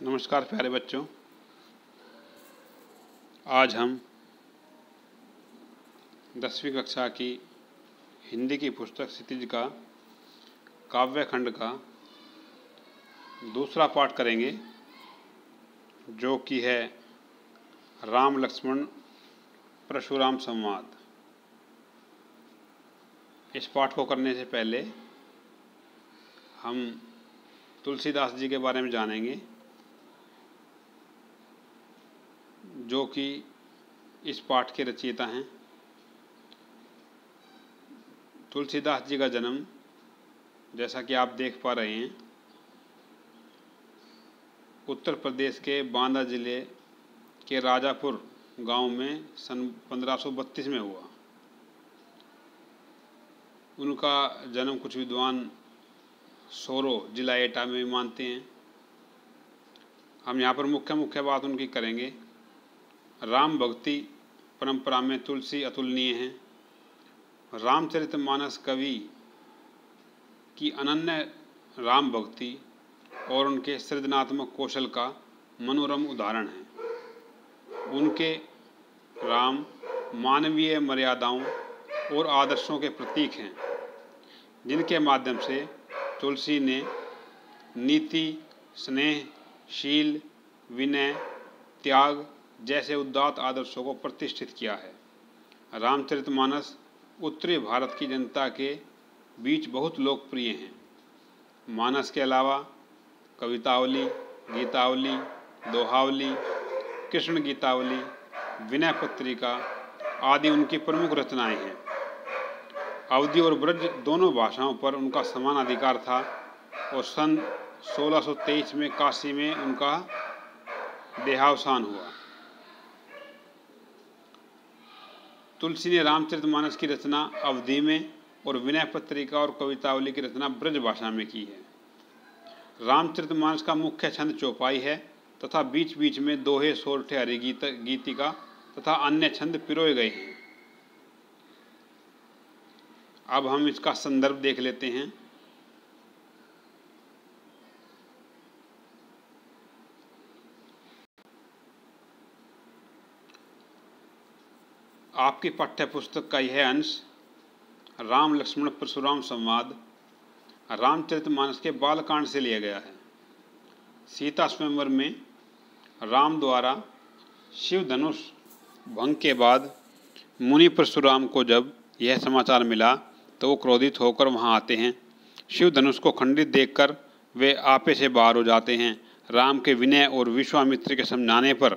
नमस्कार प्यारे बच्चों, आज हम 10वीं कक्षा की हिंदी की पुस्तक क्षितिज का काव्य खंड का दूसरा पाठ करेंगे, जो कि है राम लक्ष्मण परशुराम संवाद। इस पाठ को करने से पहले हम तुलसीदास जी के बारे में जानेंगे, जो कि इस पाठ के रचयिता हैं। तुलसीदास जी का जन्म, जैसा कि आप देख पा रहे हैं, उत्तर प्रदेश के बांदा जिले के राजापुर गांव में सन 1532 में हुआ। उनका जन्म कुछ विद्वान सोरो जिला एटा में भी मानते हैं। हम यहाँ पर मुख्य बात उनकी करेंगे। राम भक्ति परंपरा में तुलसी अतुलनीय हैं। रामचरितमानस कवि की अनन्य राम भक्ति और उनके सृजनात्मक कौशल का मनोरम उदाहरण है। उनके राम मानवीय मर्यादाओं और आदर्शों के प्रतीक हैं, जिनके माध्यम से तुलसी ने नीति, स्नेह, शील, विनय, त्याग जैसे उदात्त आदर्शों को प्रतिष्ठित किया है। रामचरितमानस उत्तरी भारत की जनता के बीच बहुत लोकप्रिय हैं। मानस के अलावा कवितावली, गीतावली, दोहावली, कृष्ण गीतावली, विनय पत्रिका आदि उनकी प्रमुख रचनाएं हैं। अवधी और ब्रज दोनों भाषाओं पर उनका समान अधिकार था और सन 1623 में काशी में उनका देहावसान हुआ। तुलसी ने रामचरितमानस की रचना अवधी में और विनय पत्रिका और कवितावली की रचना ब्रज भाषा में की है। रामचरितमानस का मुख्य छंद चौपाई है तथा बीच बीच में दोहे, सोरठे, हरिगीतिका तथा अन्य छंद पिरोए गए हैं। अब हम इसका संदर्भ देख लेते हैं। आपकी पाठ्य पुस्तक का यह अंश राम लक्ष्मण परशुराम संवाद रामचरितमानस के बालकांड से लिया गया है। सीता स्वयंवर में राम द्वारा शिव धनुष भंग के बाद मुनि परशुराम को जब यह समाचार मिला तो वो क्रोधित होकर वहां आते हैं। शिव धनुष को खंडित देखकर वे आपे से बाहर हो जाते हैं। राम के विनय और विश्वामित्र के समझाने पर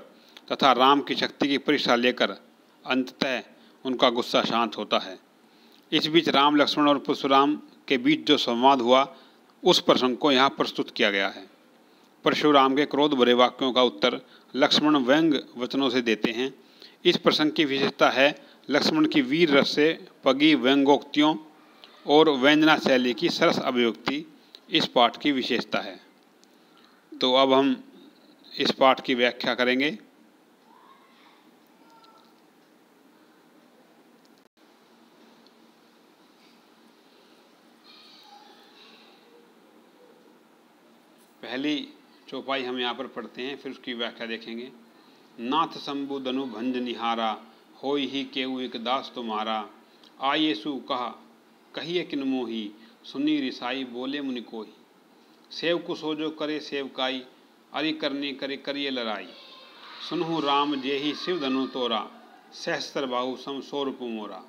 तथा राम की शक्ति की परीक्षा लेकर अंततः उनका गुस्सा शांत होता है। इस बीच राम, लक्ष्मण और परशुराम के बीच जो संवाद हुआ, उस प्रसंग को यहाँ प्रस्तुत किया गया है। परशुराम के क्रोध भरे वाक्यों का उत्तर लक्ष्मण व्यंग वचनों से देते हैं। इस प्रसंग की विशेषता है लक्ष्मण की वीर रस से पगी व्यंगोक्तियों और व्यंजना शैली की सरस अभिव्यक्ति इस पाठ की विशेषता है। तो अब हम इस पाठ की व्याख्या करेंगे। पहली चौपाई हम यहाँ पर पढ़ते हैं, फिर उसकी व्याख्या देखेंगे। नाथ शंभु धनु भंज निहारा, होई ही केऊ एक दास तुम्हारा। आयेसु कहा कहिए किन मोही, सुनी रिसाई बोले मुनि कोही। सेव कुशो जो करे सेवकाई, अरि करनी करे करिए लड़ाई। सुनहु राम जेहि शिव धनु तोरा, सहस्त्र बाहु सम सोरूप मोरा।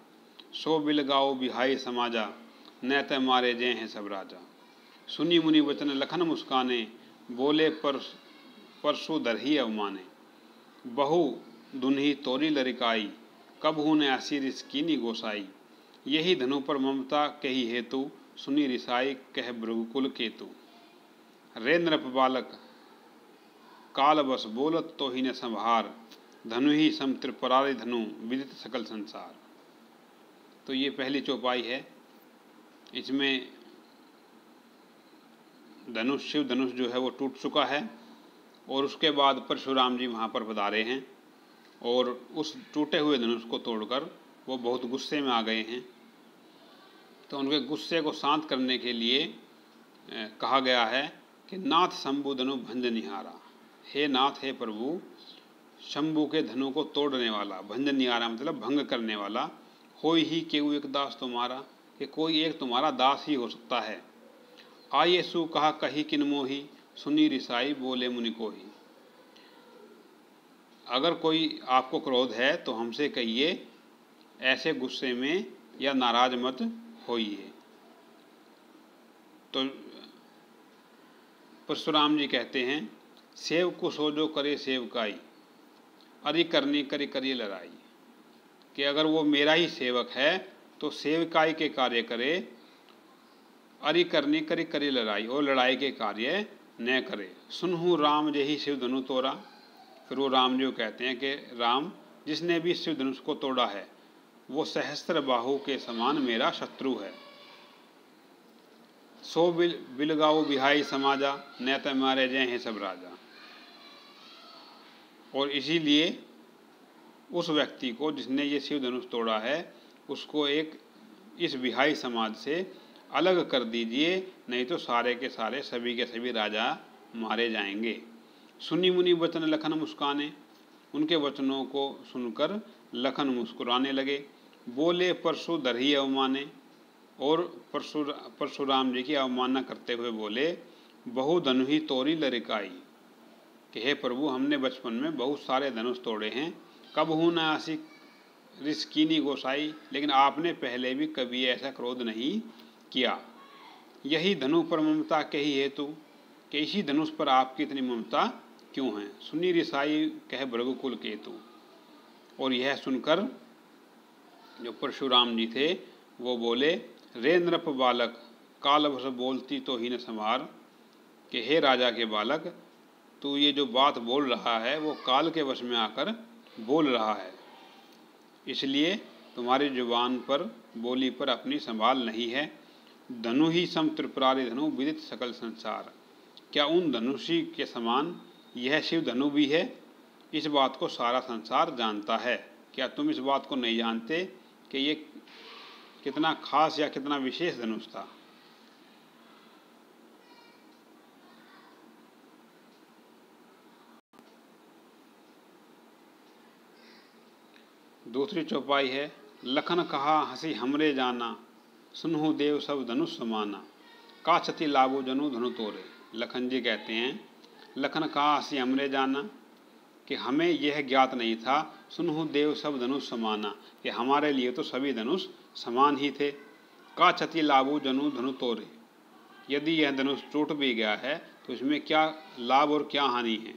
सो बिल गाओ बिहाई समाजा, न त मारे जय हैं सब राजा। सुनी मुनि वचन लखन मुस्काने, बोले परसु दरही अवमाने। बहु दुन्ही तोरी लरिकाई, कबहू ने असीर कीनी गोसाई। यही धनु पर ममता कही हेतु, सुनी रिसाई कह भृगुकुल केतु। रे नृप बालक काल बस बोलत तो ही न संभार, धनु ही सम त्रिपुरारी धनु विदित सकल संसार। तो ये पहली चौपाई है। इसमें धनुष, शिव धनुष जो है वो टूट चुका है और उसके बाद परशुराम जी वहाँ पर पधारे हैं और उस टूटे हुए धनुष को तोड़कर वो बहुत गुस्से में आ गए हैं। तो उनके गुस्से को शांत करने के लिए कहा गया है कि नाथ शंभु धनु भंज निहारा। हे नाथ हे प्रभु, शंभु के धनु को तोड़ने वाला, भंजन निहारा मतलब भंग करने वाला, हो ही केहू एक दास तुम्हारा, कि कोई एक तुम्हारा दास ही हो सकता है। आये सु कहा कही किन मोही, सुनी रिसाई बोले मुनि को ही। अगर कोई आपको क्रोध है तो हमसे कहिए, ऐसे गुस्से में या नाराज मत होइए। तो परशुराम जी कहते हैं, सेव को सो जो करे सेवकाई, अरि करनी करी करिए लड़ाई, कि अगर वो मेरा ही सेवक है तो सेवकाई के कार्य करे, अरि करनी करी करिए लड़ाई, और लड़ाई के कार्य न करे। सुनहु राम जही शिव धनु तोड़ा, फिर वो राम जी कहते हैं कि राम जिसने भी शिव धनुष को तोड़ा है वो सहस्त्र बाहु के समान मेरा शत्रु है। सो बिलगाओ बिहाई समाजा, न त मारे जय हैं सब राजा। और इसीलिए उस व्यक्ति को जिसने ये शिव धनुष तोड़ा है उसको एक इस बिहाई समाज से अलग कर दीजिए, नहीं तो सारे के सारे सभी के सभी राजा मारे जाएंगे। सुनी मुनि वचन लखन मुस्काने, उनके वचनों को सुनकर लखन मुस्कुराने लगे। बोले परशु दरही अवमाने, और परशुराम जी की अवमानना करते हुए बोले, बहु धनु ही तोरी लरिकाई, कि हे प्रभु हमने बचपन में बहुत सारे धनुष तोड़े हैं, कब हूँ न आसी रिस्कीनी गोसाई, लेकिन आपने पहले भी कभी ऐसा क्रोध नहीं किया। यही धनु पर ममता के ही हेतु, कि इसी धनुष पर आपकी इतनी ममता क्यों है। सुनी रिसाई कह भृगुकुल केतु। और यह सुनकर जो परशुराम जी थे वो बोले, रे नृप बालक काल भस बोलती तो ही न संभार, कि हे राजा के बालक तू ये जो बात बोल रहा है वो काल के वश में आकर बोल रहा है, इसलिए तुम्हारी जुबान पर बोली पर अपनी संभाल नहीं है। धनु ही सम त्रिपुरारी धनु विदित सकल संसार, क्या उन धनुषी के समान यह शिव धनु भी है, इस बात को सारा संसार जानता है। क्या तुम इस बात को नहीं जानते कि ये कितना खास या कितना विशेष धनुष था। दूसरी चौपाई है, लखन कहा हंसी हमरे जाना, सुनहु देव सब धनुष समाना, का क्षति लाभो जनु धनु तोरे। लखन जी कहते हैं, लखन कहा हंसी हमरे जाना, कि हमें यह ज्ञात नहीं था, सुनहु देव सब धनुष समाना, कि हमारे लिए तो सभी धनुष समान ही थे। का क्षति लाभो जनु धनु तोरे, यदि यह धनुष टूट भी गया है तो इसमें क्या लाभ और क्या हानि है।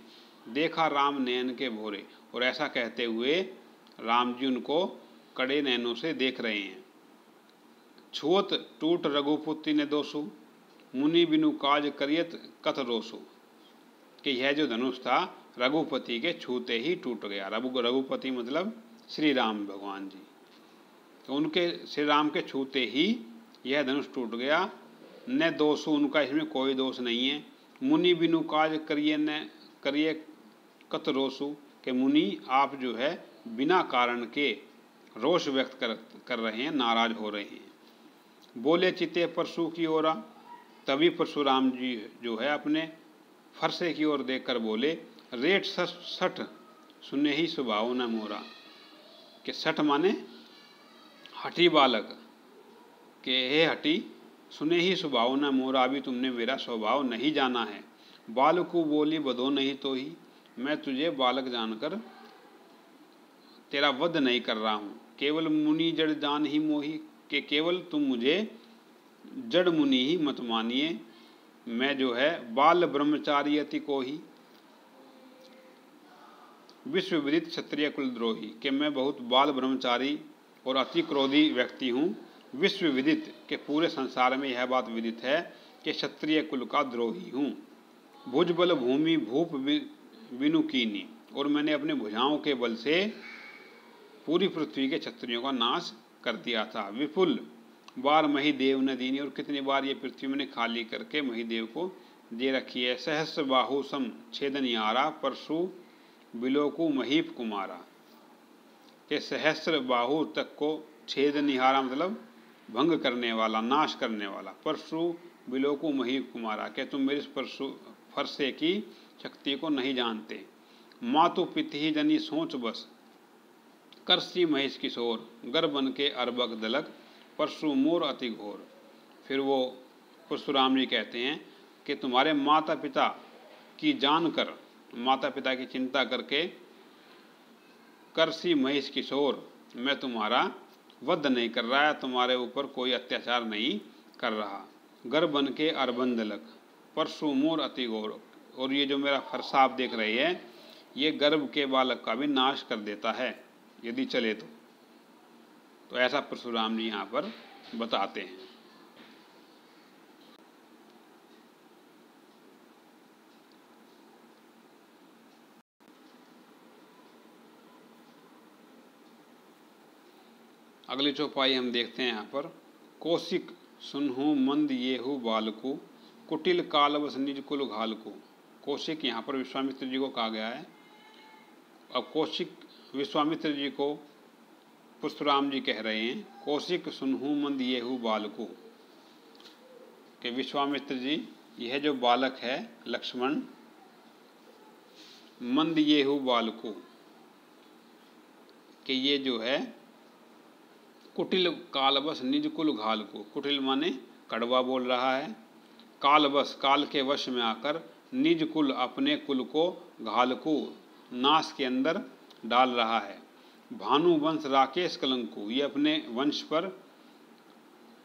देखा राम नयन के भोरे, और ऐसा कहते हुए राम जी उनको कड़े नैनों से देख रहे हैं। छुअत टूट रघुपुत्री ने दोषु, मुनि बिनु काज करियत कथ रोसु, कि यह जो धनुष था रघुपति के छूते ही टूट गया। रघुपति मतलब श्री राम भगवान जी, तो उनके श्री राम के छूते ही यह धनुष टूट गया। न दोषु, उनका इसमें कोई दोष नहीं है। मुनि बिनु काज करिए कत रोसु, के मुनि आप जो है बिना कारण के रोष व्यक्त कर रहे हैं, नाराज हो रहे हैं। बोले चिते परशु की ओरा, तभी परशुराम जी जो है अपने फरसे की ओर देखकर बोले, रेट सठ सुने ही स्वभाव न मोरा, कि सठ माने हठी बालक, के हे हठी सुने ही स्वभाव न मोरा, अभी तुमने मेरा स्वभाव नहीं जाना है। बालकू बोली बधो नहीं तो ही, मैं तुझे बालक जानकर तेरा वध नहीं कर रहा हूँ। केवल मुनि जड़ जान ही मोही, के केवल तुम मुझे जड़ मुनि ही मत मानिए, मैं जो है बाल ब्रह्मचारी अति को ही, विश्व विदित क्षत्रिय कुलद्रोही, कि मैं बहुत बाल ब्रह्मचारी और अति क्रोधी व्यक्ति हूँ। विश्व विदित, के पूरे संसार में यह बात विदित है कि क्षत्रिय कुल का द्रोही हूँ। भुजबल भूमि भूप बिनु कीनी, और मैंने अपने भुजाओं के बल से पूरी पृथ्वी के क्षत्रियों का नाश कर दिया था। विपुल बार महिदेव ने दीनी, और कितनी बार ये पृथ्वी मैंने खाली करके महिदेव को दे रखी है। सहस्र बाहु सम छेदनियारा, परशु बिलोकु महीप कुमारा, के सहस्र बाहु तक को छेदनिहारा मतलब भंग करने वाला, नाश करने वाला। परशु बिलोकु महीप कुमारा, के तुम मेरे परशु फरसे की शक्ति को नहीं जानते। मातु पिति ही जनी सोच बस, करसी महेश किशोर, गर बन के अरबक दलक, परशु मोर अति घोर। फिर वो परशुराम जी कहते हैं कि तुम्हारे माता पिता की जानकर, माता पिता की चिंता करके, करसी महेश किशोर, मैं तुम्हारा वध नहीं कर रहा है, तुम्हारे ऊपर कोई अत्याचार नहीं कर रहा। गर बन के अरबंदलक, परशु मोर अति घोर। और ये जो मेरा फरसा आप देख रहे हैं, ये गर्भ के बालक का भी नाश कर देता है यदि चले तो ऐसा परशुराम जी यहाँ पर बताते हैं। अगली चौपाई हम देखते हैं यहाँ पर। कौशिक सुनहु मंद येहु बालकु, कुटिल कालवस निज कुल घालकु। कौशिक यहाँ पर विश्वामित्र जी को कहा गया है। अब कौशिक विश्वामित्र जी को परशुराम जी कह रहे हैं, कौशिक सुनहु मंद येहु बालकु, कि विश्वामित्र जी यह जो बालक है लक्ष्मण, मंद येहु बालकु, कि ये जो है कुटिल कालवश निज कुल घालकु। कुटिल माने कड़वा बोल रहा है, कालवश काल के वश में आकर, निज कुल अपने कुल को, घालकु नाश के अंदर डाल रहा है। भानु वंश राकेश कलंकु, ये अपने वंश पर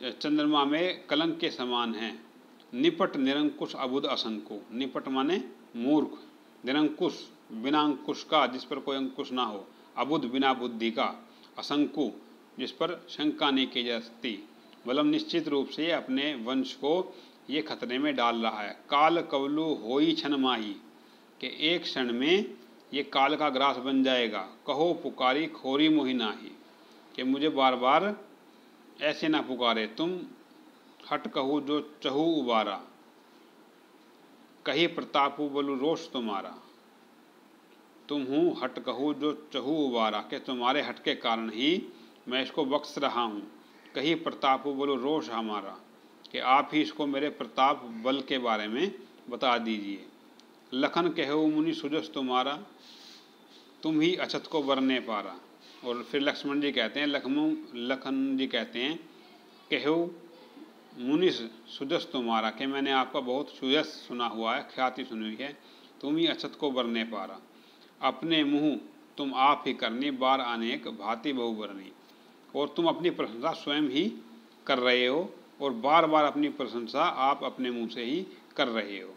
चंद्रमा में कलंक के समान है। निपट निरंकुश अबुध असंकु, निपट माने मूर्ख, निरंकुश बिना अंकुश का, जिस पर कोई अंकुश ना हो, अबुध बिना बुद्धि का, असंकु जिस पर शंका नहीं की जा सकती। मतलब निश्चित रूप से अपने वंश को ये खतरे में डाल रहा है। काल कवलु होई क्षण माही, कि एक क्षण में ये काल का ग्रास बन जाएगा। कहो पुकारी खोरी मोहि नाही, कि मुझे बार बार ऐसे ना पुकारे तुम। हट कहू जो चहु उबारा, कही प्रतापु बलु रोष तुम्हारा। तुम हूँ हट कहू जो चहु उबारा, कि तुम्हारे हट के कारण ही मैं इसको बख्श रहा हूँ। कहीं प्रताप बोलो रोष हमारा, कि आप ही इसको मेरे प्रताप बल के बारे में बता दीजिए। लखन कहो मुनि सुजस तुम्हारा, तुम ही अछत को बरने पारा। और फिर लक्ष्मण जी कहते हैं, लखन जी कहते हैं, कहो मुनि सुजस तुम्हारा, कि मैंने आपका बहुत सुजस सुना हुआ है, ख्याति सुनी हुई है, तुम ही अछत को बरने पारा। अपने मुँह तुम आप ही करनी, बार अनेक भांति बहु बरनी। और तुम अपनी प्रशंसा स्वयं ही कर रहे हो, और बार बार अपनी प्रशंसा आप अपने मुंह से ही कर रहे हो।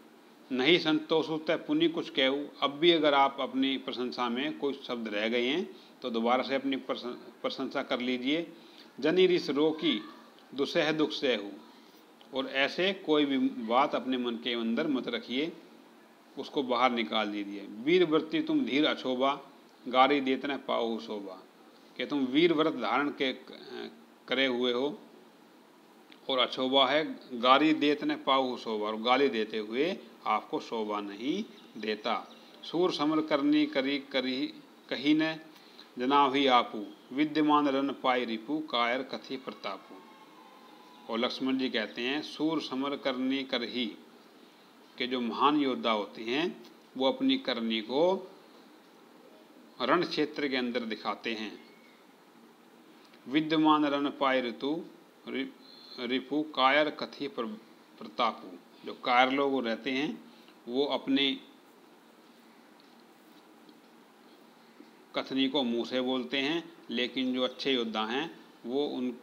नहीं संतोषु तय पुनि कुछ कहूँ, अब भी अगर आप अपनी प्रशंसा में कोई शब्द रह गए हैं तो दोबारा से अपनी प्रशंसा कर लीजिए। जनी रिस रोकी दुसह दुख सहु, और ऐसे कोई भी बात अपने मन के अंदर मत रखिए, उसको बाहर निकाल दीजिए। वीर व्रती तुम धीर अछोबा, गारी देते न पाओ शोभा, कि तुम वीर व्रत धारण के करे हुए हो और अछोभा है, गाली देते न पाऊ शोभा, और गाली देते हुए आपको शोभा नहीं देता। सूर समर करनी करी करी कही न जनाव ही आपू, विद्यमान रन पाई रिपु, कायर कथी प्रतापू। और लक्ष्मण जी कहते हैं, सूर समर करनी कर ही, के जो महान योद्धा होते हैं वो अपनी करनी को रण क्षेत्र के अंदर दिखाते हैं। विद्यमान रण पाय ऋतु रिपु, कायर कथी प्रतापु, जो कायर लोग रहते हैं वो अपने कथनी को मुंह से बोलते हैं, लेकिन जो अच्छे योद्धा हैं वो उन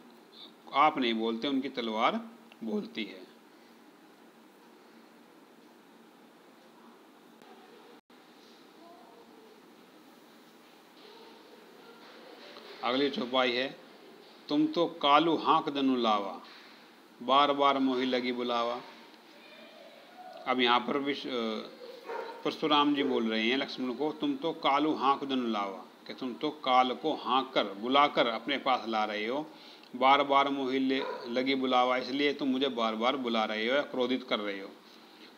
आप नहीं बोलते, उनकी तलवार बोलती है। अगली चौपाई है, तुम तो कालू हाँक दनु लावा, बार बार मोही लगी बुलावा। अब यहाँ पर परशुराम जी बोल रहे हैं लक्ष्मण को, तुम तो कालू हाँक दनु लावा, कि तुम तो काल को हाँक कर बुलाकर अपने पास ला रहे हो। बार बार मोही लगी बुलावा, इसलिए तुम मुझे बार बार बुला रहे हो या क्रोधित कर रहे हो।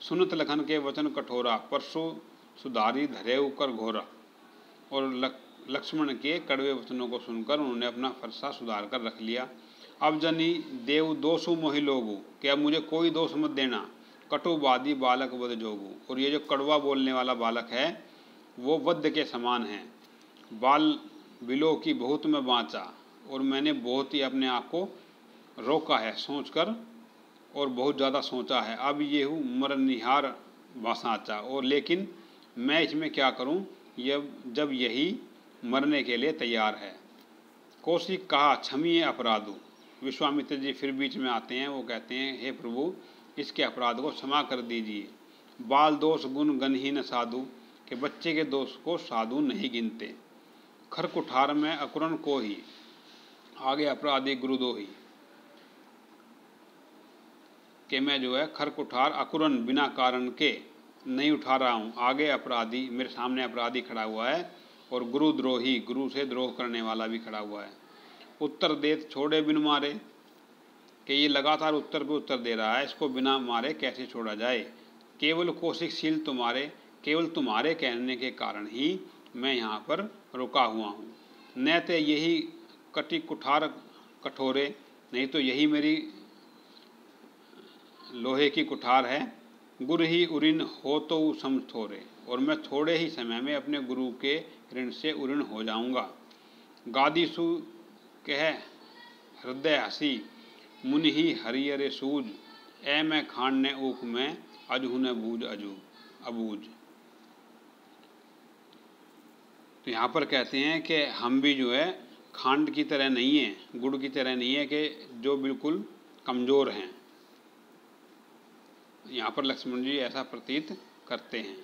सुनत लखन के वचन कठोरा, परसु सुधारी धरे कर घोरा। और लक्ष्मण के कड़वे वचनों को सुनकर उन्होंने अपना फरसा सुधार कर रख लिया। अब जनी देव दोषु मोहि लोगु, कि अब मुझे कोई दोष मत देना, कटुवादी बालक वध जोगु। और ये जो कड़वा बोलने वाला बालक है वो वध के समान है। बाल बिलो की बहुत में बाँचा, और मैंने बहुत ही अपने आप को रोका है सोचकर, और बहुत ज़्यादा सोचा है। अब ये हूँ मरनिहार बासाचा, और लेकिन मैं इसमें क्या करूँ जब यही मरने के लिए तैयार है। कौशिक कहा क्षमीय अपराधु। विश्वामित्र जी फिर बीच में आते हैं, वो कहते हैं हे प्रभु इसके अपराध को क्षमा कर दीजिए। बाल दोष गुण गणहीन साधु, के बच्चे के दोष को साधु नहीं गिनते। खर कुठार में अकुरण को ही, आगे अपराधी गुरुदोही, कि मैं जो है खर कुठार अकुरण बिना कारण के नहीं उठा रहा हूँ, आगे अपराधी मेरे सामने अपराधी खड़ा हुआ है, और गुरुद्रोही गुरु से द्रोह करने वाला भी खड़ा हुआ है। उत्तर देत छोड़े बिन मारे, कि ये लगातार उत्तर पे उत्तर दे रहा है, इसको बिना मारे कैसे छोड़ा जाए। केवल कौशिकशील तुम्हारे, केवल तुम्हारे कहने के कारण ही मैं यहाँ पर रुका हुआ हूँ। न तो यही कटी कुठार कठोरे, नहीं तो यही मेरी लोहे की कुठार है। गुरु ही उऋण हो तो समथोरे, और मैं थोड़े ही समय में अपने गुरु के ऋण से उऋण हो जाऊंगा। गादीसु कह हृदय हसी, मुनि ही हरियरे सूझ, ए मैं खांड ने ऊक में अजहू न बूझ अबूझ। तो यहाँ पर कहते हैं कि हम भी जो है खांड की तरह नहीं है, गुड़ की तरह नहीं है कि जो बिल्कुल कमज़ोर हैं। यहाँ पर लक्ष्मण जी ऐसा प्रतीत करते हैं।